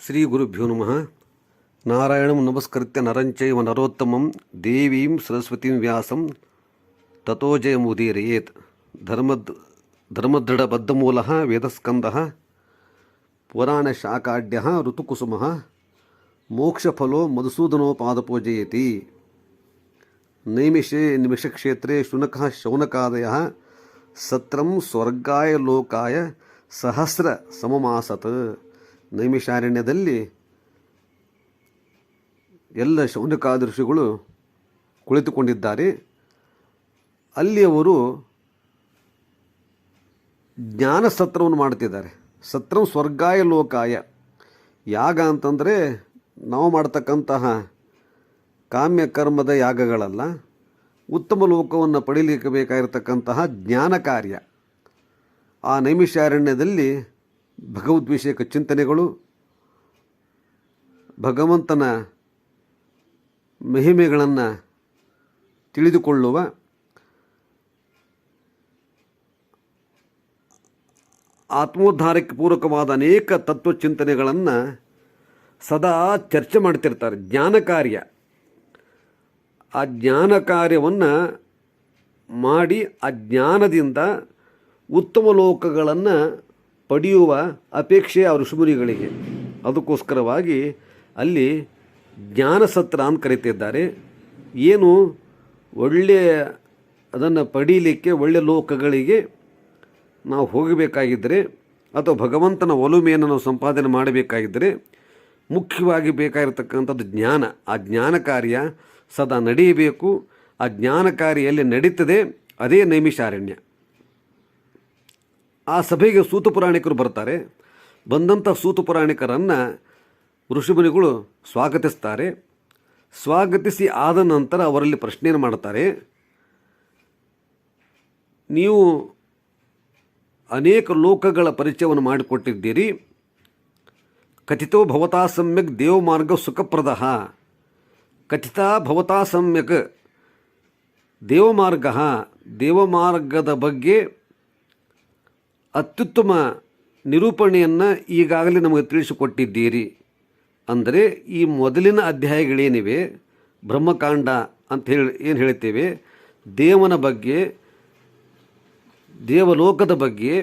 ಶ್ರೀ ಗುರುಭ್ಯೋ ನಮಃ. ನಾರಾಯಣಂ ನಮಸ್ಕೃತ್ಯ ನರಂಚೈವ ನರೋತ್ತಮಂ ದೇವೀಂ ಸರಸ್ವತೀಂ ವ್ಯಾಸಂ ತಥೋ ಜಯಮುದೀರಯೇತ್. ಧರ್ಮದೃಢಬದ್ಧಮೂಲಃ ವೇದಸ್ಕಂದಃ ಪುರಾಣಶಾಖಾಢ್ಯಃ ಋತುಕುಸುಮಃ ಮೋಕ್ಷಫಲೋ ಮಧುಸೂದನೋಪಾದಪೂಜಯತಿ. ನೈಮಿಷೇ ನಿಮಿಷಕ್ಷೇತ್ರೇ ಶುನಕಃ ಶೌನಕಾದಯಃ ಸತ್ರಂ ಸ್ವರ್ಗಾಯ ಲೋಕಾಯ ಸಹಸ್ರ ಸಮಮಾಸತ್. ನೈಮಿಷಾರಣ್ಯದಲ್ಲಿ ಎಲ್ಲ ಶೌನಕಾದಿ ಋಷಿಗಳು ಕುಳಿತುಕೊಂಡಿದ್ದಾರೆ. ಅಲ್ಲಿ ಅವರು ಜ್ಞಾನ ಸತ್ರವನ್ನು ಮಾಡ್ತಿದ್ದಾರೆ. ಸತ್ರಂ ಸ್ವರ್ಗಾಯ ಲೋಕಾಯ. ಯಾಗ ಅಂತಂದರೆ ನಾವು ಮಾಡ್ತಕ್ಕಂತಹ ಕಾಮ್ಯ ಕರ್ಮದ ಯಾಗಗಳಲ್ಲ, ಉತ್ತಮ ಲೋಕವನ್ನು ಪಡೀಲಿಕ್ಕೆ ಬೇಕಾಗಿರತಕ್ಕಂತಹ ಜ್ಞಾನ ಕಾರ್ಯ. ಆ ನೈಮಿಷಾರಣ್ಯದಲ್ಲಿ ಭಗವದ್ವಿಷಯಕ ಚಿಂತನೆಗಳು, ಭಗವಂತನ ಮಹಿಮೆಗಳನ್ನು ತಿಳಿದುಕೊಳ್ಳುವ ಆತ್ಮೋದ್ಧಾರಕ್ಕೆ ಪೂರಕವಾದ ಅನೇಕ ತತ್ವಚಿಂತನೆಗಳನ್ನು ಸದಾ ಚರ್ಚೆ ಮಾಡ್ತಿರ್ತಾರೆ. ಜ್ಞಾನ ಕಾರ್ಯ. ಆ ಜ್ಞಾನ ಕಾರ್ಯವನ್ನು ಮಾಡಿ ಆ ಜ್ಞಾನದಿಂದ ಉತ್ತಮ ಲೋಕಗಳನ್ನು ಪಡೆಯುವ ಅಪೇಕ್ಷೆ ಆ ಋಷಿಮುನಿಗಳಿಗೆ. ಅದಕ್ಕೋಸ್ಕರವಾಗಿ ಅಲ್ಲಿ ಜ್ಞಾನಸತ್ರ ಅಂತ ಕರೀತಿದ್ದಾರೆ. ಏನು ಒಳ್ಳೆಯ ಅದನ್ನು ಪಡೀಲಿಕ್ಕೆ ಒಳ್ಳೆಯ ಲೋಕಗಳಿಗೆ ನಾವು ಹೋಗಬೇಕಾಗಿದ್ದರೆ ಅಥವಾ ಭಗವಂತನ ಒಲುಮೆಯನ್ನು ನಾವು ಸಂಪಾದನೆ ಮಾಡಬೇಕಾಗಿದ್ದರೆ ಮುಖ್ಯವಾಗಿ ಬೇಕಾಗಿರ್ತಕ್ಕಂಥದ್ದು ಜ್ಞಾನ. ಆ ಜ್ಞಾನ ಕಾರ್ಯ ಸದಾ ನಡೆಯಬೇಕು. ಆ ಜ್ಞಾನ ಕಾರ್ಯ ಎಲ್ಲಿ ನಡೀತದೆ ಅದೇ ನೈಮಿಷಾರಣ್ಯ. ಆ ಸಭೆಗೆ ಸೂತ ಪುರಾಣಿಕರು ಬರ್ತಾರೆ. ಬಂದಂಥ ಸೂತ ಪುರಾಣಿಕರನ್ನು ಋಷಿಮುನಿಗಳು ಸ್ವಾಗತಿಸ್ತಾರೆ. ಸ್ವಾಗತಿಸಿ ಆದ ನಂತರ ಅವರಲ್ಲಿ ಪ್ರಶ್ನೆಯನ್ನು ಮಾಡ್ತಾರೆ. ನೀವು ಅನೇಕ ಲೋಕಗಳ ಪರಿಚಯವನ್ನು ಮಾಡಿಕೊಟ್ಟಿದ್ದೀರಿ. ಕಥಿತೋ ಭವತಾ ಸಮ್ಯಕ್ ದೇವಮಾರ್ಗ ಸುಖಪ್ರದಃ. ಕಥಿತಾ ಭವತಾ ಸಮ್ಯಕ್ ದೇವಮಾರ್ಗ. ದೇವಮಾರ್ಗದ ಬಗ್ಗೆ ಅತ್ಯುತ್ತಮ ನಿರೂಪಣೆಯನ್ನು ಈಗಾಗಲೇ ನಮಗೆ ತಿಳಿಸಿಕೊಟ್ಟಿದ್ದೀರಿ. ಅಂದರೆ ಈ ಮೊದಲಿನ ಅಧ್ಯಾಯಗಳೇನಿವೆ, ಬ್ರಹ್ಮಕಾಂಡ ಅಂತ ಏನು ಹೇಳ್ತೇವೆ, ದೇವನ ಬಗ್ಗೆ, ದೇವಲೋಕದ ಬಗ್ಗೆ,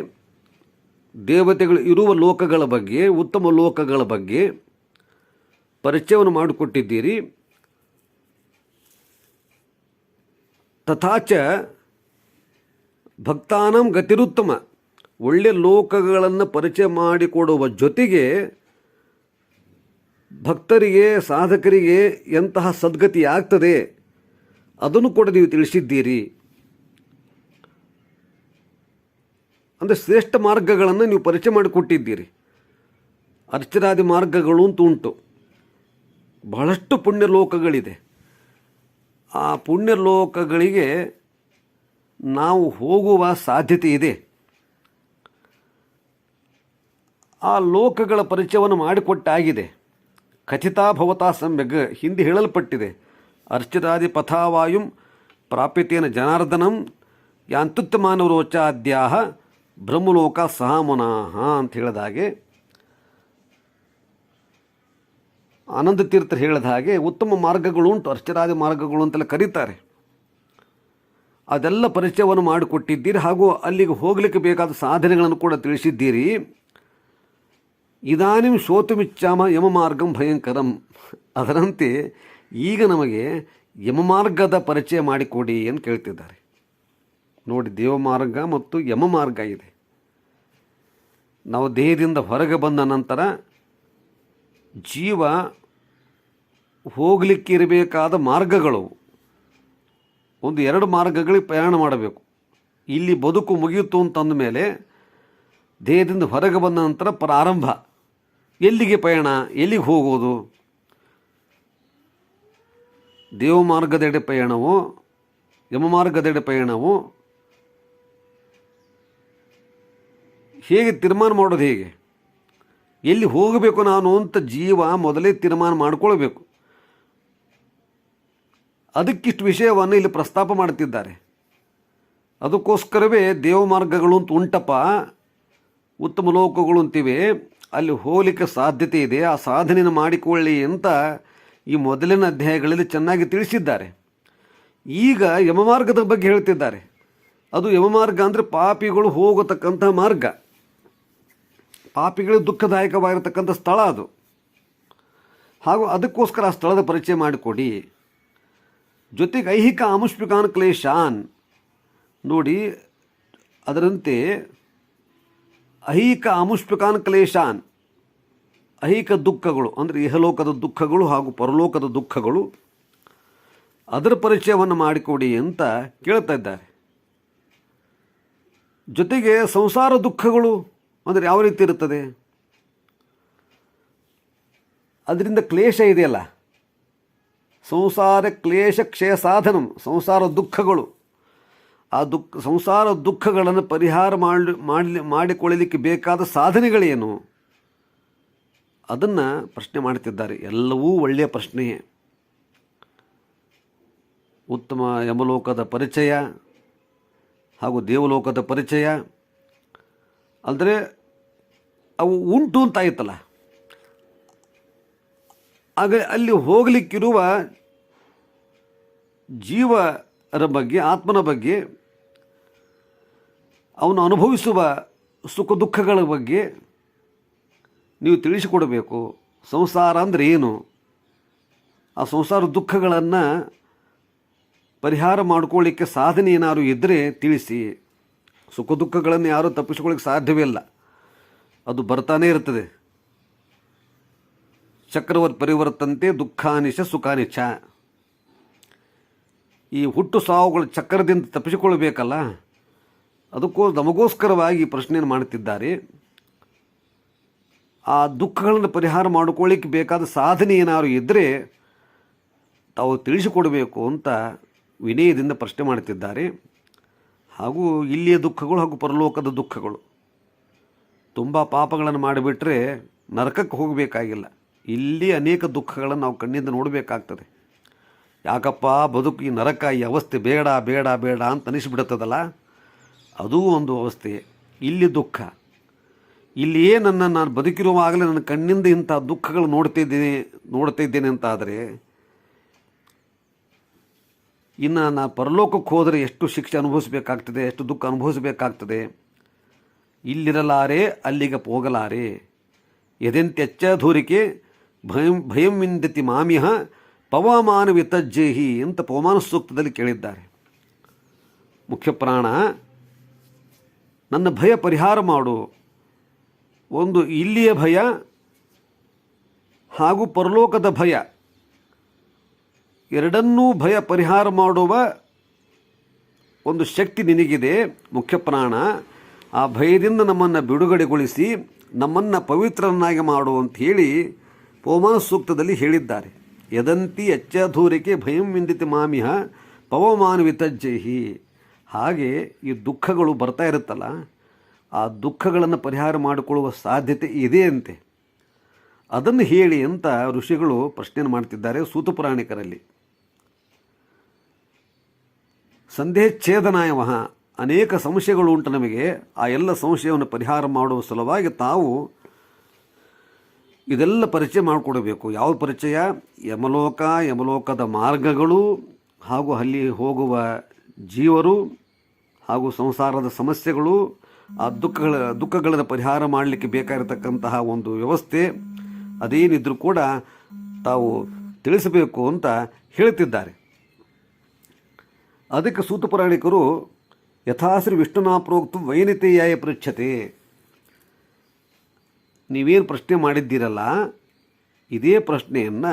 ದೇವತೆಗಳು ಇರುವ ಲೋಕಗಳ ಬಗ್ಗೆ, ಉತ್ತಮ ಲೋಕಗಳ ಬಗ್ಗೆ ಪರಿಚಯವನ್ನು ಮಾಡಿಕೊಟ್ಟಿದ್ದೀರಿ. ತಥಾಚ ಭಕ್ತಾನಾಂ ಗತಿರುತ್ತಮ. ಒಳ್ಳೆಯ ಲೋಕಗಳನ್ನು ಪರಿಚಯ ಮಾಡಿಕೊಡುವ ಜೊತೆಗೆ ಭಕ್ತರಿಗೆ, ಸಾಧಕರಿಗೆ ಎಂತಹ ಸದ್ಗತಿ ಆಗ್ತದೆ ಅದನ್ನು ಕೂಡ ನೀವು ತಿಳಿಸಿದ್ದೀರಿ. ಅಂದರೆ ಶ್ರೇಷ್ಠ ಮಾರ್ಗಗಳನ್ನು ನೀವು ಪರಿಚಯ ಮಾಡಿಕೊಟ್ಟಿದ್ದೀರಿ. ಅರ್ಚರಾದಿ ಮಾರ್ಗಗಳು ಅಂತ ಉಂಟು. ಬಹಳಷ್ಟು ಪುಣ್ಯಲೋಕಗಳಿದೆ. ಆ ಪುಣ್ಯಲೋಕಗಳಿಗೆ ನಾವು ಹೋಗುವ ಸಾಧ್ಯತೆ ಇದೆ. ಆ ಲೋಕಗಳ ಪರಿಚಯವನ್ನು ಮಾಡಿಕೊಟ್ಟಾಗಿದೆ. ಕಥಿತಾ ಭವತಾ ಸಮ್ಯಗ್ ಹಿಂದೆ ಹೇಳಲ್ಪಟ್ಟಿದೆ. ಅರ್ಚಿತಾದಿ ಪಥಾವಾಯುಂ ಪ್ರಾಪ್ಯತೇನ ಜನಾರ್ದನಂ ಯಾಂತ್ಯುತ್ತಮಾನವರೋಚಾದ್ಯಾಹ ಬ್ರಹ್ಮಲೋಕ ಸಹಾಮುನಾಹ ಅಂತ ಹೇಳಿದ ಹಾಗೆ, ಆನಂದ ತೀರ್ಥರು ಹೇಳಿದ ಹಾಗೆ ಉತ್ತಮ ಮಾರ್ಗಗಳು ಉಂಟು, ಅರ್ಚರಾದಿ ಮಾರ್ಗಗಳು ಅಂತೆಲ್ಲ ಕರೀತಾರೆ. ಅದೆಲ್ಲ ಪರಿಚಯವನ್ನು ಮಾಡಿಕೊಟ್ಟಿದ್ದೀರಿ. ಹಾಗೂ ಅಲ್ಲಿಗೆ ಹೋಗಲಿಕ್ಕೆ ಬೇಕಾದ ಸಾಧನೆಗಳನ್ನು ಕೂಡ ತಿಳಿಸಿದ್ದೀರಿ. ಇದಾನಿಂ ಶೋತುಮಿಚ್ಚಾಮ ಯಮಮಾರ್ಗಂ ಭಯಂಕರಂ. ಅದರಂತೆ ಈಗ ನಮಗೆ ಯಮಮಾರ್ಗದ ಪರಿಚಯ ಮಾಡಿಕೊಡಿ ಅಂತ ಕೇಳ್ತಿದ್ದಾರೆ. ನೋಡಿ, ದೇವಮಾರ್ಗ ಮತ್ತು ಯಮಮಾರ್ಗ ಇದೆ. ನಾವು ದೇಹದಿಂದ ಹೊರಗೆ ಬಂದ ನಂತರ ಜೀವ ಹೋಗಲಿಕ್ಕೆ ಇರಬೇಕಾದ ಮಾರ್ಗಗಳು ಒಂದು 2 ಮಾರ್ಗಗಳಿಗೆ ಪ್ರಯಾಣ ಮಾಡಬೇಕು. ಇಲ್ಲಿ ಬದುಕು ಮುಗಿಯಿತು ಅಂತಂದ ಮೇಲೆ ದೇಹದಿಂದ ಹೊರಗೆ ಬಂದ ನಂತರ ಪ್ರಾರಂಭ. ಎಲ್ಲಿಗೆ ಪಯಣ, ಎಲ್ಲಿಗೆ ಹೋಗೋದು? ದೇವಮಾರ್ಗದೆಡೆ ಪಯಣವು, ಯಮಮಾರ್ಗದೆಡೆ ಪಯಣವು ಹೇಗೆ ತೀರ್ಮಾನ ಮಾಡೋದು? ಹೇಗೆ ಎಲ್ಲಿ ಹೋಗಬೇಕು ನಾನು ಅಂತ ಜೀವ ಮೊದಲೇ ತೀರ್ಮಾನ ಮಾಡಿಕೊಳ್ಬೇಕು. ಅದಕ್ಕಿಷ್ಟು ವಿಷಯವನ್ನು ಇಲ್ಲಿ ಪ್ರಸ್ತಾಪ ಮಾಡ್ತಿದ್ದಾರೆ. ಅದಕ್ಕೋಸ್ಕರವೇ ದೇವಮಾರ್ಗಗಳು ಅಂತ ಉಂಟಪ್ಪ, ಉತ್ತಮ ಲೋಕಗಳು ಅಂತಿವೆ. ಅಲ್ಲಿ ಹೋಗಲಿಕ್ಕೆ ಸಾಧ್ಯತೆ ಇದೆ, ಆ ಸಾಧನೆಯನ್ನು ಮಾಡಿಕೊಳ್ಳಿ ಅಂತ ಈ ಮೊದಲಿನ ಅಧ್ಯಾಯಗಳಲ್ಲಿ ಚೆನ್ನಾಗಿ ತಿಳಿಸಿದ್ದಾರೆ. ಈಗ ಯಮಮಾರ್ಗದ ಬಗ್ಗೆ ಹೇಳ್ತಿದ್ದಾರೆ. ಅದು ಯಮಮಾರ್ಗ ಅಂದರೆ ಪಾಪಿಗಳು ಹೋಗತಕ್ಕಂಥ ಮಾರ್ಗ, ಪಾಪಿಗಳಿಗೆ ದುಃಖದಾಯಕವಾಗಿರತಕ್ಕಂಥ ಸ್ಥಳ ಅದು. ಹಾಗೂ ಅದಕ್ಕೋಸ್ಕರ ಆ ಸ್ಥಳದ ಪರಿಚಯ ಮಾಡಿಕೊಡಿ. ಜೊತೆಗೆ ಐಹಿಕ ಆಮುಷ್ಪಿಕಾನ್ ಕ್ಲೇಶಾನ್ ನೋಡಿ, ಅದರಂತೆ ಐಹಿಕ ಆಮುಷ್ಪಿಕಾನ್ ಕ್ಲೇಶಾನ್, ಐಹಿಕ ದುಃಖಗಳು ಅಂದರೆ ಇಹಲೋಕದ ದುಃಖಗಳು ಹಾಗೂ ಪರಲೋಕದ ದುಃಖಗಳು, ಅದರ ಪರಿಚಯವನ್ನು ಮಾಡಿಕೊಡಿ ಅಂತ ಕೇಳ್ತಾ ಇದ್ದಾರೆ. ಜೊತೆಗೆ ಸಂಸಾರ ದುಃಖಗಳು ಅಂದರೆ ಯಾವ ರೀತಿ ಇರುತ್ತದೆ, ಅದರಿಂದ ಕ್ಲೇಶ ಇದೆಯಲ್ಲ, ಸಂಸಾರ ಕ್ಲೇಶ ಕ್ಷಯ ಸಾಧನಂ, ಸಂಸಾರ ದುಃಖಗಳು, ಆ ಸಂಸಾರ ದುಃಖಗಳನ್ನು ಪರಿಹಾರ ಮಾಡಿಕೊಳ್ಳಲಿಕ್ಕೆ ಬೇಕಾದ ಸಾಧನೆಗಳೇನು, ಅದನ್ನು ಪ್ರಶ್ನೆ ಮಾಡ್ತಿದ್ದಾರೆ. ಎಲ್ಲವೂ ಒಳ್ಳೆಯ ಪ್ರಶ್ನೆಯೇ. ಉತ್ತಮ ಯಮಲೋಕದ ಪರಿಚಯ ಹಾಗೂ ದೇವಲೋಕದ ಪರಿಚಯ ಅಂದರೆ ಅವು ಉಂಟು ಅಂತ ಆಯ್ತಲ್ಲ, ಆಗ ಅಲ್ಲಿ ಹೋಗಲಿಕ್ಕಿರುವ ಜೀವರ ಬಗ್ಗೆ, ಆತ್ಮನ ಬಗ್ಗೆ, ಅವನು ಅನುಭವಿಸುವ ಸುಖ ದುಃಖಗಳ ಬಗ್ಗೆ ನೀವು ತಿಳಿಸಿಕೊಡಬೇಕು. ಸಂಸಾರ ಅಂದರೆ ಏನು, ಆ ಸಂಸಾರ ದುಃಖಗಳನ್ನು ಪರಿಹಾರ ಮಾಡ್ಕೊಳ್ಳಿಕ್ಕೆ ಸಾಧನೆ ಏನಾದ್ರು ಇದ್ದರೆ ತಿಳಿಸಿ. ಸುಖ ದುಃಖಗಳನ್ನು ಯಾರೂ ತಪ್ಪಿಸ್ಕೊಳ್ಳಿಕ್ಕೆ ಸಾಧ್ಯವೇ ಇಲ್ಲ, ಅದು ಬರ್ತಾನೇ ಇರ್ತದೆ. ಚಕ್ರವತ್ ಪರಿವರ್ತಂತೆ ದುಃಖಾನಿಶ ಸುಖಾನಿಚ. ಈ ಹುಟ್ಟು ಸಾವುಗಳ ಚಕ್ರದಿಂದ ತಪ್ಪಿಸಿಕೊಳ್ಳಬೇಕಲ್ಲ, ನಮಗೋಸ್ಕರವಾಗಿ ಪ್ರಶ್ನೆಯನ್ನು ಮಾಡುತ್ತಿದ್ದಾರೆ. ಆ ದುಃಖಗಳನ್ನು ಪರಿಹಾರ ಮಾಡಿಕೊಳ್ಳಿಕ್ಕೆ ಬೇಕಾದ ಸಾಧನೆ ಏನಾದ್ರು ಇದ್ದರೆ ತಾವು ತಿಳಿಸಿಕೊಡಬೇಕು ಅಂತ ವಿನಯದಿಂದ ಪ್ರಶ್ನೆ ಮಾಡುತ್ತಿದ್ದಾರೆ. ಹಾಗೂ ಇಲ್ಲಿಯ ದುಃಖಗಳು ಹಾಗೂ ಪರಲೋಕದ ದುಃಖಗಳು, ತುಂಬ ಪಾಪಗಳನ್ನು ಮಾಡಿಬಿಟ್ರೆ ನರಕಕ್ಕೆ ಹೋಗಬೇಕಾಗಿಲ್ಲ, ಇಲ್ಲಿ ಅನೇಕ ದುಃಖಗಳನ್ನು ನಾವು ಕಣ್ಣಿಂದ ನೋಡಬೇಕಾಗ್ತದೆ. ಯಾಕಪ್ಪ ಬದುಕು ಈ ನರಕ, ಈ ಅವಸ್ಥೆ ಬೇಡ ಬೇಡ ಬೇಡ ಅಂತ ಅನಿಸಿಬಿಡುತ್ತದಲ್ಲ, ಅದೂ ಒಂದು ಅವಸ್ಥೆ. ಇಲ್ಲಿ ದುಃಖ, ಇಲ್ಲಿಯೇ ನಾನು ಬದುಕಿರುವಾಗಲೇ ನನ್ನ ಕಣ್ಣಿಂದ ಇಂಥ ದುಃಖಗಳು ನೋಡ್ತಾ ಇದ್ದೇನೆ ಅಂತ ಆದರೆ ಇನ್ನು ನಾನು ಪರಲೋಕಕ್ಕೆ ಹೋದರೆ ಎಷ್ಟು ಶಿಕ್ಷೆ ಅನುಭವಿಸಬೇಕಾಗ್ತದೆ, ಎಷ್ಟು ದುಃಖ ಅನುಭವಿಸಬೇಕಾಗ್ತದೆ. ಇಲ್ಲಿರಲಾರೆ ಅಲ್ಲಿಗೆ ಹೋಗಲಾರೆ, ಎದೆಂತೆಚ್ಚ ಧೂರಿಕೆ ಭಯಂ ವಿಂದತಿ ಮಾಮಿಹ ಪವಮಾನ ವಿತಜ್ಜೇಹಿ ಅಂತ ಪವಮಾನ ಸೂಕ್ತದಲ್ಲಿ ಕೇಳಿದ್ದಾರೆ. ಮುಖ್ಯಪ್ರಾಣ, ನನ್ನ ಭಯ ಪರಿಹಾರ ಮಾಡು. ಒಂದು ಇಲ್ಲಿಯ ಭಯ ಹಾಗೂ ಪರಲೋಕದ ಭಯ, ಎರಡನ್ನೂ ಭಯ ಪರಿಹಾರ ಮಾಡುವ ಒಂದು ಶಕ್ತಿ ನಿನಗಿದೆ ಮುಖ್ಯಪ್ರಾಣ. ಆ ಭಯದಿಂದ ನಮ್ಮನ್ನು ಬಿಡುಗಡೆಗೊಳಿಸಿ ನಮ್ಮನ್ನು ಪವಿತ್ರರನ್ನಾಗಿ ಮಾಡು ಅಂತ ಹೇಳಿ ಪವಮಾನ ಸೂಕ್ತದಲ್ಲಿ ಹೇಳಿದ್ದಾರೆ. ಯದಂತಿ ಎಚ್ಚಧೂರಿಕೆ ಭಯಂ ವಿಂದಿತಿ ಮಾಮಿಹ ಪವಮಾನ ವಿತಜ್ಜೇಹಿ. ಹಾಗೆ ಈ ದುಃಖಗಳು ಬರ್ತಾ ಇರುತ್ತಲ್ಲ, ಆ ದುಃಖಗಳನ್ನು ಪರಿಹಾರ ಮಾಡಿಕೊಳ್ಳುವ ಸಾಧ್ಯತೆ ಇದೆ ಅಂತೆ. ಅದನ್ನು ಹೇಳಿ ಅಂತ ಋಷಿಗಳು ಪ್ರಶ್ನೆಯನ್ನು ಮಾಡ್ತಿದ್ದಾರೆ ಸೂತಪುರಾಣಿಕರಲ್ಲಿ. ಸಂದೇಹಚ್ಛೇದನಾಯವಹ, ಅನೇಕ ಸಂಶಯಗಳು ಉಂಟು ನಮಗೆ, ಆ ಎಲ್ಲ ಸಂಶಯವನ್ನು ಪರಿಹಾರ ಮಾಡುವ ಸಲುವಾಗಿ ತಾವು ಇದೆಲ್ಲ ಪರಿಚಯ ಮಾಡಿಕೊಡಬೇಕು. ಯಾವ ಪರಿಚಯ? ಯಮಲೋಕ, ಯಮಲೋಕದ ಮಾರ್ಗಗಳು ಹಾಗೂ ಅಲ್ಲಿ ಹೋಗುವ ಜೀವರು ಹಾಗೂ ಸಂಸಾರದ ಸಮಸ್ಯೆಗಳು, ಆ ದುಃಖಗಳನ್ನು ಪರಿಹಾರ ಮಾಡಲಿಕ್ಕೆ ಬೇಕಾಗಿರತಕ್ಕಂತಹ ಒಂದು ವ್ಯವಸ್ಥೆ ಅದೇನಿದ್ರೂ ಕೂಡ ತಾವು ತಿಳಿಸಬೇಕು ಅಂತ ಹೇಳ್ತಿದ್ದಾರೆ. ಅದಕ್ಕೆ ಸೂತಪುರಾಣಿಕರು ಯಥಾಶ್ರೀ ವಿಷ್ಣುನಾ ಪ್ರೋಕ್ತು ವೈನಿತೇಯಾಯ ಪೃಚ್ಛತೆ, ನೀವೇನು ಪ್ರಶ್ನೆ ಮಾಡಿದ್ದೀರಲ್ಲ ಇದೇ ಪ್ರಶ್ನೆಯನ್ನು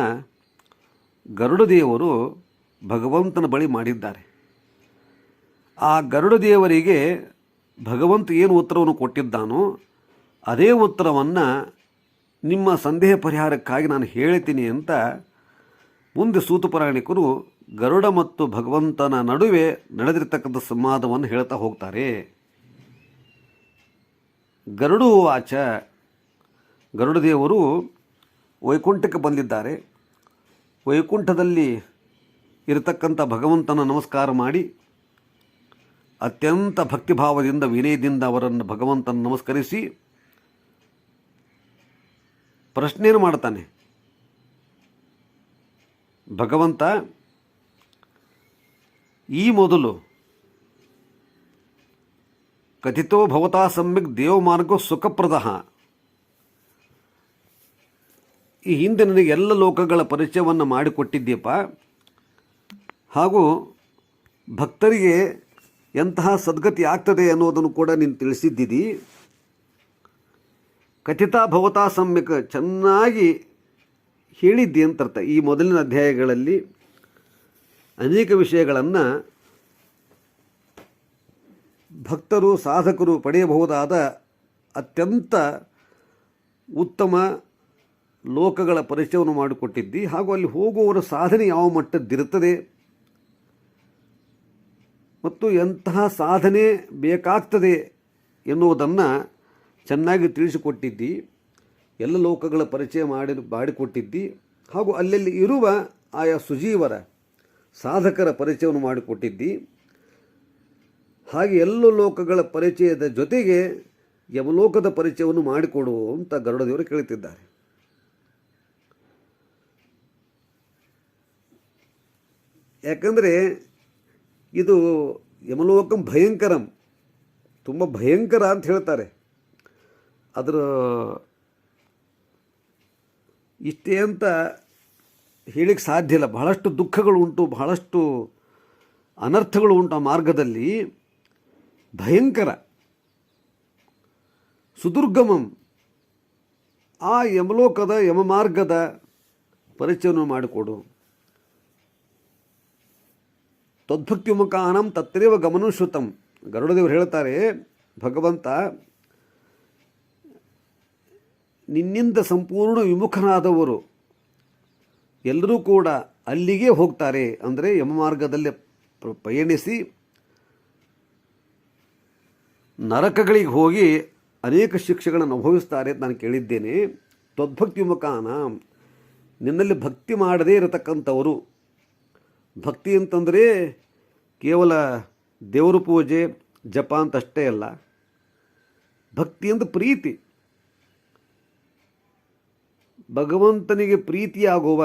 ಗರುಡದೇವರು ಭಗವಂತನ ಬಳಿ ಮಾಡಿದ್ದಾರೆ. ಆ ಗರುಡದೇವರಿಗೆ ಭಗವಂತ ಏನು ಉತ್ತರವನ್ನು ಕೊಟ್ಟಿದ್ದಾನೋ ಅದೇ ಉತ್ತರವನ್ನು ನಿಮ್ಮ ಸಂದೇಹ ಪರಿಹಾರಕ್ಕಾಗಿ ನಾನು ಹೇಳ್ತೀನಿ ಅಂತ ಮುಂದೆ ಸೂತಪುರಾಣಿಕರು ಗರುಡ ಮತ್ತು ಭಗವಂತನ ನಡುವೆ ನಡೆದಿರ್ತಕ್ಕಂಥ ಸಂವಾದವನ್ನು ಹೇಳ್ತಾ ಹೋಗ್ತಾರೆ. ಗರುಡು ವಾಚ, ಗರುಡದೇವರು ವೈಕುಂಠಕ್ಕೆ ಬಂದಿದ್ದಾರೆ. ವೈಕುಂಠದಲ್ಲಿ ಇರತಕ್ಕಂಥ ಭಗವಂತನ ನಮಸ್ಕಾರ ಮಾಡಿ ಅತ್ಯಂತ ಭಕ್ತಿಭಾವದಿಂದ ವಿನಯದಿಂದ ಅವರನ್ನು ಭಗವಂತನ ನಮಸ್ಕರಿಸಿ ಪ್ರಶ್ನೆಯನ್ನು ಮಾಡ್ತಾನೆ ಭಗವಂತ. ಈ ಮೊದಲು ಕಥಿತೋ ಭವತಾ ಸಮ್ಯಕ್ ದೇವಮಾರ್ಗೋ ಸುಖಪ್ರದಃ, ಈ ಹಿಂದೆ ನನಗೆ ಎಲ್ಲ ಲೋಕಗಳ ಪರಿಚಯವನ್ನು ಮಾಡಿಕೊಟ್ಟಿದ್ದೀಯಪ್ಪ, ಹಾಗೂ ಭಕ್ತರಿಗೆ ಎಂತಹ ಸದ್ಗತಿ ಆಗ್ತದೆ ಅನ್ನೋದನ್ನು ಕೂಡ ನೀನು ತಿಳಿಸಿದ್ದೀರಿ. ಕಥಿತಾ ಭವತಾ ಸಮ್ಯಕ್, ಚೆನ್ನಾಗಿ ಹೇಳಿದ್ದಿ ಅಂತರ್ಥ. ಈ ಮೊದಲಿನ ಅಧ್ಯಾಯಗಳಲ್ಲಿ ಅನೇಕ ವಿಷಯಗಳನ್ನು ಭಕ್ತರು ಸಾಧಕರು ಪಡೆಯಬಹುದಾದ ಅತ್ಯಂತ ಉತ್ತಮ ಲೋಕಗಳ ಪರಿಚಯವನ್ನು ಮಾಡಿಕೊಟ್ಟಿದ್ದಿ, ಹಾಗೂ ಅಲ್ಲಿ ಹೋಗುವವರ ಸಾಧನೆ ಯಾವ ಮಟ್ಟದ್ದಿರುತ್ತದೆ ಮತ್ತು ಎಂತಹ ಸಾಧನೆ ಬೇಕಾಗ್ತದೆ ಎನ್ನುವುದನ್ನು ಚೆನ್ನಾಗಿ ತಿಳಿಸಿಕೊಟ್ಟಿದ್ದಿ. ಎಲ್ಲ ಲೋಕಗಳ ಪರಿಚಯ ಮಾಡಿಕೊಟ್ಟಿದ್ದಿ, ಹಾಗೂ ಅಲ್ಲಲ್ಲಿ ಇರುವ ಆಯಾ ಸುಜೀವರ ಸಾಧಕರ ಪರಿಚಯವನ್ನು ಮಾಡಿಕೊಟ್ಟಿದ್ದಿ. ಹಾಗೆ ಎಲ್ಲ ಲೋಕಗಳ ಪರಿಚಯದ ಜೊತೆಗೆ ಯಮಲೋಕದ ಪರಿಚಯವನ್ನು ಮಾಡಿಕೊಡು ಅಂತ ಗರುಡದೇವರು ಕೇಳುತ್ತಿದ್ದಾರೆ. ಯಾಕಂದರೆ ಇದು ಯಮಲೋಕಂ ಭಯಂಕರಂ, ತುಂಬ ಭಯಂಕರ ಅಂತ ಹೇಳ್ತಾರೆ. ಅದರ ಇಷ್ಟೇ ಅಂತ ಹೇಳಿಕ್ಕೆ ಸಾಧ್ಯ ಇಲ್ಲ. ಬಹಳಷ್ಟು ದುಃಖಗಳು ಉಂಟು, ಬಹಳಷ್ಟು ಅನರ್ಥಗಳು ಉಂಟು ಆ ಮಾರ್ಗದಲ್ಲಿ. ಭಯಂಕರ ಸುದುರ್ಗಮಂ, ಆ ಯಮಲೋಕದ ಯಮಮಾರ್ಗದ ಪರಿಚಯವನ್ನು ಮಾಡಿಕೊಡು. ತದ್ಭಕ್ತಿಮುಖಾನಂ ತತ್ರೇವ ಗಮನಶ್ರುತಂ, ಗರುಡದೇವರು ಹೇಳ್ತಾರೆ, ಭಗವಂತ ನಿನ್ನಿಂದ ಸಂಪೂರ್ಣ ವಿಮುಖನಾದವರು ಎಲ್ಲರೂ ಕೂಡ ಅಲ್ಲಿಗೆ ಹೋಗ್ತಾರೆ. ಅಂದರೆ ಯಮಮಾರ್ಗದಲ್ಲೇ ಪಯಣಿಸಿ ನರಕಗಳಿಗೆ ಹೋಗಿ ಅನೇಕ ಶಿಕ್ಷೆಗಳನ್ನು ಅನುಭವಿಸ್ತಾರೆ ಅಂತ ನಾನು ಕೇಳಿದ್ದೇನೆ. ತ್ವದ್ಭಕ್ತಿ ಮುಖಾನ, ನಿನ್ನಲ್ಲಿ ಭಕ್ತಿ ಮಾಡದೇ ಇರತಕ್ಕಂಥವರು. ಭಕ್ತಿ ಅಂತಂದರೆ ಕೇವಲ ದೇವರ ಪೂಜೆ ಜಪ ಅಂತಷ್ಟೇ ಅಲ್ಲ. ಭಕ್ತಿ ಅಂತ ಪ್ರೀತಿ, ಭಗವಂತನಿಗೆ ಪ್ರೀತಿಯಾಗುವ,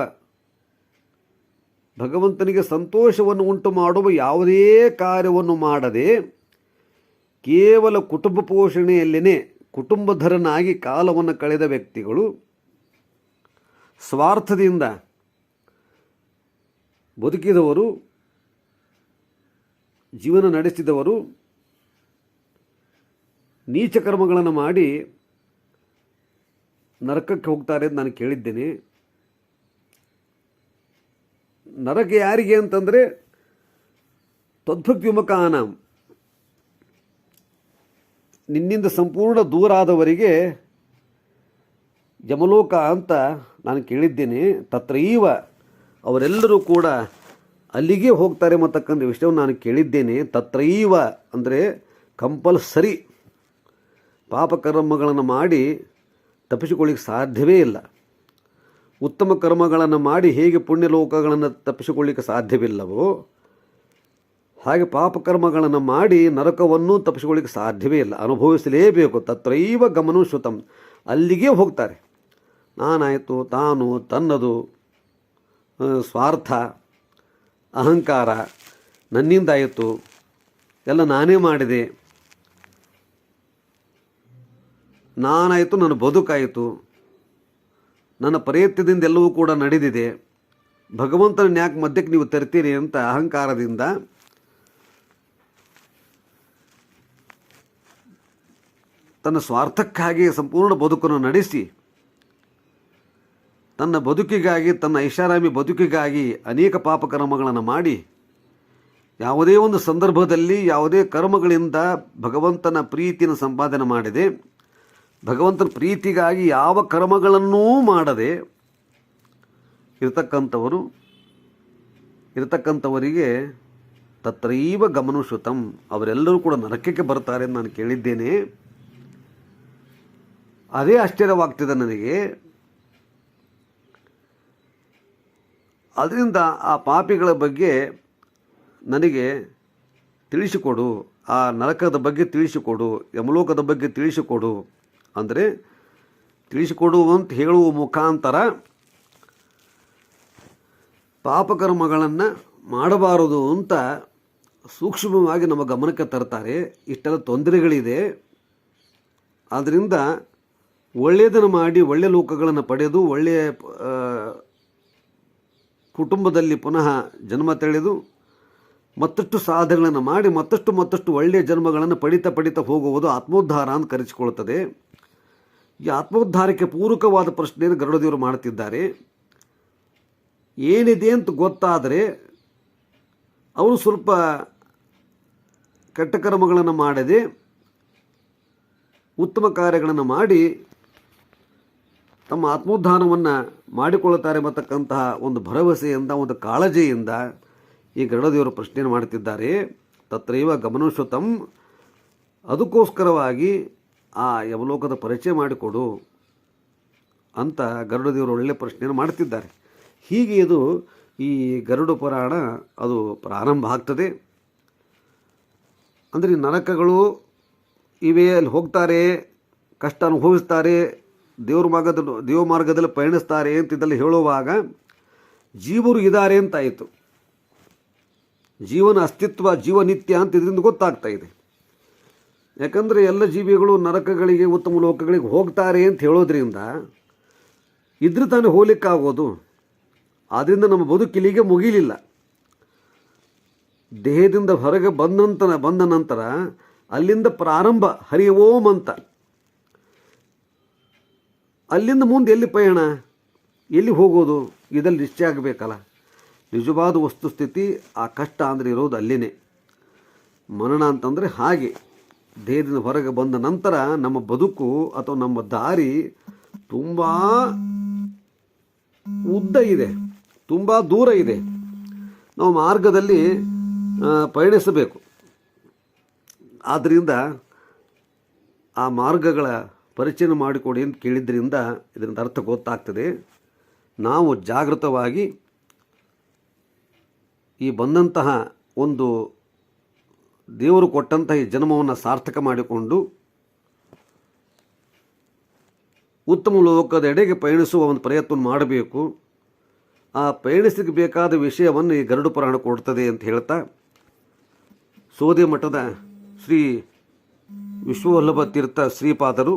ಭಗವಂತನಿಗೆ ಸಂತೋಷವನ್ನು ಉಂಟು ಮಾಡುವ ಯಾವುದೇ ಕಾರ್ಯವನ್ನು ಮಾಡದೆ ಕೇವಲ ಕುಟುಂಬ ಪೋಷಣೆಯಲ್ಲೇ ಕುಟುಂಬಧರನಾಗಿ ಕಾಲವನ್ನು ಕಳೆದ ವ್ಯಕ್ತಿಗಳು, ಸ್ವಾರ್ಥದಿಂದ ಬದುಕಿದವರು, ಜೀವನ ನಡೆಸಿದವರು, ನೀಚ ಕರ್ಮಗಳನ್ನು ಮಾಡಿ ನರಕಕ್ಕೆ ಹೋಗ್ತಾರೆ ಅಂತ ನಾನು ಕೇಳಿದ್ದೇನೆ. ನರಕ ಯಾರಿಗೆ ಅಂತಂದರೆ ತದ್ಭಕ್ತಿ ವಿಮುಖಾನ, ನಿನ್ನಿಂದ ಸಂಪೂರ್ಣ ದೂರ ಆದವರಿಗೆ ಯಮಲೋಕ ಅಂತ ನಾನು ಕೇಳಿದ್ದೇನೆ. ತತ್ರೈವ, ಅವರೆಲ್ಲರೂ ಕೂಡ ಅಲ್ಲಿಗೆ ಹೋಗ್ತಾರೆ ಮತ್ತಕ್ಕಂಥ ವಿಷಯವನ್ನು ನಾನು ಕೇಳಿದ್ದೇನೆ. ತತ್ರೈವ ಅಂದರೆ ಕಂಪಲ್ಸರಿ ಪಾಪಕರ್ಮಗಳನ್ನು ಮಾಡಿ ತಪ್ಪಿಸಿಕೊಳ್ಳಿಕ್ಕೆ ಸಾಧ್ಯವೇ ಇಲ್ಲ. ಉತ್ತಮ ಕರ್ಮಗಳನ್ನು ಮಾಡಿ ಹೇಗೆ ಪುಣ್ಯಲೋಕಗಳನ್ನು ತಪ್ಪಿಸಿಕೊಳ್ಳಿಕ್ಕೆ ಸಾಧ್ಯವಿಲ್ಲವೋ ಹಾಗೆ ಪಾಪಕರ್ಮಗಳನ್ನು ಮಾಡಿ ನರಕವನ್ನು ತಪ್ಪಿಸಿಕೊಳ್ಳಿಕ್ಕೆ ಸಾಧ್ಯವೇ ಇಲ್ಲ, ಅನುಭವಿಸಲೇಬೇಕು. ತತ್ರೈವ ಗಮನ ಶ್ರುತಂ, ಅಲ್ಲಿಗೆ ಹೋಗ್ತಾರೆ. ನಾನಾಯಿತು, ತಾನು, ತನ್ನದು, ಸ್ವಾರ್ಥ, ಅಹಂಕಾರ, ನನ್ನಿಂದಾಯಿತು, ಎಲ್ಲ ನಾನೇ ಮಾಡಿದೆ, ನಾನಾಯಿತು, ನನ್ನ ಬದುಕಾಯಿತು, ನನ್ನ ಪ್ರಯತ್ನದಿಂದ ಎಲ್ಲವೂ ಕೂಡ ನಡೆದಿದೆ, ಭಗವಂತನ ಯಾಕೆ ಮಧ್ಯಕ್ಕೆ ನೀವು ತರ್ತೀರಿ ಅಂತ ಅಹಂಕಾರದಿಂದ ತನ್ನ ಸ್ವಾರ್ಥಕ್ಕಾಗಿ ಸಂಪೂರ್ಣ ಬದುಕನ್ನು ನಡೆಸಿ, ತನ್ನ ಬದುಕಿಗಾಗಿ, ತನ್ನ ಐಷಾರಾಮಿ ಬದುಕಿಗಾಗಿ ಅನೇಕ ಪಾಪಕರ್ಮಗಳನ್ನು ಮಾಡಿ, ಯಾವುದೇ ಒಂದು ಸಂದರ್ಭದಲ್ಲಿ ಯಾವುದೇ ಕರ್ಮಗಳಿಂದ ಭಗವಂತನ ಪ್ರೀತಿಯನ್ನು ಸಂಪಾದನೆ ಮಾಡಿದೆ, ಭಗವಂತನ ಪ್ರೀತಿಗಾಗಿ ಯಾವ ಕರ್ಮಗಳನ್ನೂ ಮಾಡದೆ ಇರತಕ್ಕಂಥವರಿಗೆ ತತ್ರೈವ ಗಮನ ಶ್ರುತಂ, ಅವರೆಲ್ಲರೂ ಕೂಡ ನರಕಕ್ಕೆ ಬರ್ತಾರೆ ಅಂತ ನಾನು ಕೇಳಿದ್ದೇನೆ. ಅದೇ ಆಶ್ಚರ್ಯವಾಗ್ತಿದೆ ನನಗೆ. ಅದರಿಂದ ಆ ಪಾಪಿಗಳ ಬಗ್ಗೆ ನನಗೆ ತಿಳಿಸಿಕೊಡು, ಆ ನರಕದ ಬಗ್ಗೆ ತಿಳಿಸಿಕೊಡು, ಯಮಲೋಕದ ಬಗ್ಗೆ ತಿಳಿಸಿಕೊಡು. ಅಂದರೆ ತಿಳಿಸಿಕೊಡುವಂತ ಹೇಳುವ ಮುಖಾಂತರ ಪಾಪಕರ್ಮಗಳನ್ನು ಮಾಡಬಾರದು ಅಂತ ಸೂಕ್ಷ್ಮವಾಗಿ ನಮ್ಮ ಗಮನಕ್ಕೆ ತರ್ತಾರೆ. ಇಷ್ಟೆಲ್ಲ ತೊಂದರೆಗಳಿದೆ, ಆದ್ದರಿಂದ ಒಳ್ಳೆಯದನ್ನು ಮಾಡಿ ಒಳ್ಳೆಯ ಲೋಕಗಳನ್ನು ಪಡೆದು ಒಳ್ಳೆಯ ಕುಟುಂಬದಲ್ಲಿ ಪುನಃ ಜನ್ಮ ತಳೆದು ಮತ್ತಷ್ಟು ಸಾಧನೆಗಳನ್ನು ಮಾಡಿ ಮತ್ತಷ್ಟು ಒಳ್ಳೆಯ ಜನ್ಮಗಳನ್ನು ಪಡಿತಾ ಹೋಗುವುದು ಆತ್ಮೋದ್ಧಾರ ಅಂತ ಕರೆಸಿಕೊಳ್ತದೆ. ಈ ಆತ್ಮೋದ್ಧಾರಕ್ಕೆ ಪೂರಕವಾದ ಪ್ರಶ್ನೆಯನ್ನು ಗರುಡದೇವರು ಮಾಡುತ್ತಿದ್ದಾರೆ. ಏನಿದೆ ಅಂತ ಗೊತ್ತಾದರೆ ಅವರು ಸ್ವಲ್ಪ ಕೆಟ್ಟ ಕರ್ಮಗಳನ್ನು ಮಾಡದೆ ಉತ್ತಮ ಕಾರ್ಯಗಳನ್ನು ಮಾಡಿ ತಮ್ಮ ಆತ್ಮೋದ್ಧಾರವನ್ನು ಮಾಡಿಕೊಳ್ಳುತ್ತಾರೆ ಎಂಬತಕ್ಕಂತಹ ಒಂದು ಭರವಸೆಯಿಂದ, ಒಂದು ಕಾಳಜಿಯಿಂದ ಈ ಗರುಡದೇವರು ಪ್ರಶ್ನೆಯನ್ನು ಮಾಡುತ್ತಿದ್ದಾರೆ. ತತ್ರೈವ ಗಮನಶ್ರುತಂ, ಅದಕ್ಕೋಸ್ಕರವಾಗಿ ಆ ಯಮಲೋಕದ ಪರಿಚಯ ಮಾಡಿಕೊಡು ಅಂತ ಗರುಡದೇವರು ಒಳ್ಳೆಯ ಪ್ರಶ್ನೆಯನ್ನು ಮಾಡುತ್ತಿದ್ದಾರೆ. ಹೀಗೆ ಇದು ಈ ಗರುಡ ಪುರಾಣ ಅದು ಪ್ರಾರಂಭ ಆಗ್ತದೆ. ಅಂದರೆ ನರಕಗಳು ಇವೆ, ಅಲ್ಲಿ ಹೋಗ್ತಾರೆ, ಕಷ್ಟ ಅನುಭವಿಸ್ತಾರೆ, ದೇವ ಮಾರ್ಗದಲ್ಲಿ ಪಯಣಿಸ್ತಾರೆ ಅಂತಿದ್ದಲ್ಲಿ ಹೇಳುವಾಗ ಜೀವರು ಇದ್ದಾರೆ ಅಂತಾಯಿತು. ಜೀವನ ಅಸ್ತಿತ್ವ, ಜೀವನಿತ್ಯ ಅಂತ ಇದರಿಂದ ಗೊತ್ತಾಗ್ತಾ ಇದೆ. ಯಾಕಂದರೆ ಎಲ್ಲ ಜೀವಿಗಳು ನರಕಗಳಿಗೆ ಉತ್ತಮ ಲೋಕಗಳಿಗೆ ಹೋಗ್ತಾರೆ ಅಂತ ಹೇಳೋದ್ರಿಂದ ಇದ್ರೆ ತಾನೇ ಹೋಗ್ಲಿಕ್ಕಾಗೋದು. ಆದ್ದರಿಂದ ನಮ್ಮ ಬದುಕಿಲಿಗೆ ಮುಗಿಲಿಲ್ಲ. ದೇಹದಿಂದ ಹೊರಗೆ ಬಂದ ನಂತರ ಅಲ್ಲಿಂದ ಪ್ರಾರಂಭ ಹರಿ ಓಂ ಅಂತ. ಅಲ್ಲಿಂದ ಮುಂದೆ ಎಲ್ಲಿ ಪಯಣ, ಎಲ್ಲಿ ಹೋಗೋದು, ಇದರಲ್ಲಿ ನಿಶ್ಚಯ ಆಗಬೇಕಲ್ಲ. ನಿಜವಾದ ವಸ್ತುಸ್ಥಿತಿ ಆ ಕಷ್ಟ ಅಂದರೆ ಇರೋದು ಅಲ್ಲಿನೇ. ಮರಣ ಅಂತಂದರೆ ಹಾಗೆ ದೇಹದಿಂದ ಹೊರಗೆ ಬಂದ ನಂತರ ನಮ್ಮ ಬದುಕು ಅಥವಾ ನಮ್ಮ ದಾರಿ ತುಂಬ ಉದ್ದ ಇದೆ, ತುಂಬ ದೂರ ಇದೆ. ನಾವು ಮಾರ್ಗದಲ್ಲಿ ಪಯಣಿಸಬೇಕು. ಆದ್ದರಿಂದ ಆ ಮಾರ್ಗಗಳ ಪರಿಚಯ ಮಾಡಿಕೊಡಿ ಅಂತ ಕೇಳಿದ್ರಿಂದ ಇದರಿಂದ ಅರ್ಥ ಗೊತ್ತಾಗ್ತದೆ. ನಾವು ಜಾಗೃತವಾಗಿ ಈ ಬಂದಂತಹ ಒಂದು ದೇವರು ಕೊಟ್ಟಂತಹ ಈ ಜನ್ಮವನ್ನು ಸಾರ್ಥಕ ಮಾಡಿಕೊಂಡು ಉತ್ತಮ ಲೋಕದೆಡೆಗೆ ಪಯಣಿಸುವ ಒಂದು ಪ್ರಯತ್ನ ಮಾಡಬೇಕು. ಆ ಪಯಣಿಸಲಿಕ್ಕೆ ಬೇಕಾದ ವಿಷಯವನ್ನು ಈ ಗರುಡ ಪುರಾಣ ಕೊಡ್ತದೆ ಅಂತ ಹೇಳ್ತಾ, ಸೋದೆ ಮಠದ ಶ್ರೀ ವಿಶ್ವವಲ್ಲಭ ತೀರ್ಥ ಶ್ರೀಪಾದರು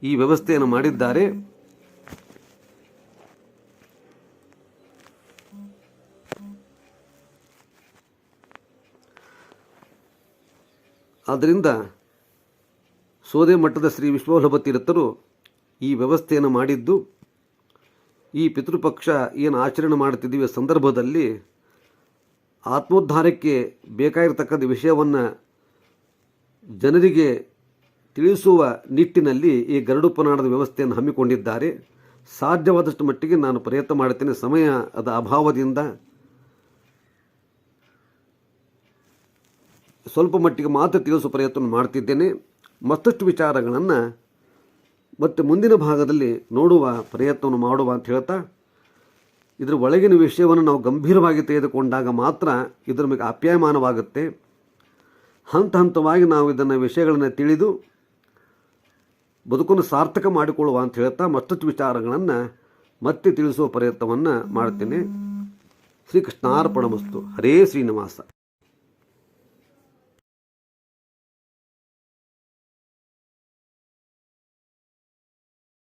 ಈ ವ್ಯವಸ್ಥೆಯನ್ನು ಮಾಡಿದ್ದಾರೆ. ಆದ್ದರಿಂದ ಸೋದೆ ಮಠದ ಶ್ರೀ ವಿಶ್ವವಲ್ಲಭ ತೀರ್ಥರು ಈ ವ್ಯವಸ್ಥೆಯನ್ನು ಮಾಡಿದ್ದು, ಈ ಪಿತೃಪಕ್ಷ ಏನು ಆಚರಣೆ ಮಾಡ್ತಿದ್ದೀವಿ ಸಂದರ್ಭದಲ್ಲಿ ಆತ್ಮೋದ್ಧಾರಕ್ಕೆ ಬೇಕಾಗಿರ್ತಕ್ಕಂಥ ವಿಷಯವನ್ನು ಜನರಿಗೆ ತಿಳಿಸುವ ನಿಟ್ಟಿನಲ್ಲಿ ಈ ಗರುಡ ಪುರಾಣದ ವ್ಯವಸ್ಥೆಯನ್ನು ಹಮ್ಮಿಕೊಂಡಿದ್ದಾರೆ. ಸಾಧ್ಯವಾದಷ್ಟು ಮಟ್ಟಿಗೆ ನಾನು ಪ್ರಯತ್ನ ಮಾಡುತ್ತೇನೆ. ಸಮಯದ ಅಭಾವದಿಂದ ಸ್ವಲ್ಪ ಮಟ್ಟಿಗೆ ಮಾತ್ರ ತಿಳಿಸುವ ಪ್ರಯತ್ನ ಮಾಡ್ತಿದ್ದೇನೆ. ಮತ್ತಷ್ಟು ವಿಚಾರಗಳನ್ನು ಮತ್ತು ಮುಂದಿನ ಭಾಗದಲ್ಲಿ ನೋಡುವ ಪ್ರಯತ್ನವನ್ನು ಮಾಡುವ ಅಂತ ಹೇಳ್ತಾ, ಇದರ ಒಳಗಿನ ವಿಷಯವನ್ನು ನಾವು ಗಂಭೀರವಾಗಿ ತೆಗೆದುಕೊಂಡಾಗ ಮಾತ್ರ ಇದರ ಮೇಲೆ ಆಪ್ಯಾಯಮಾನವಾಗುತ್ತೆ. ಹಂತವಾಗಿ ನಾವು ಇದನ್ನು ವಿಷಯಗಳನ್ನು ತಿಳಿದು ಬದುಕನ್ನು ಸಾರ್ಥಕ ಮಾಡಿಕೊಳ್ಳುವ ಅಂತ ಹೇಳ್ತಾ ಮತ್ತಷ್ಟು ವಿಚಾರಗಳನ್ನು ಮತ್ತೆ ತಿಳಿಸುವ ಪ್ರಯತ್ನವನ್ನು ಮಾಡ್ತೇನೆ. ಶ್ರೀಕೃಷ್ಣಾರ್ಪಣಮಸ್ತು. ಹರೇ ಶ್ರೀನಿವಾಸ.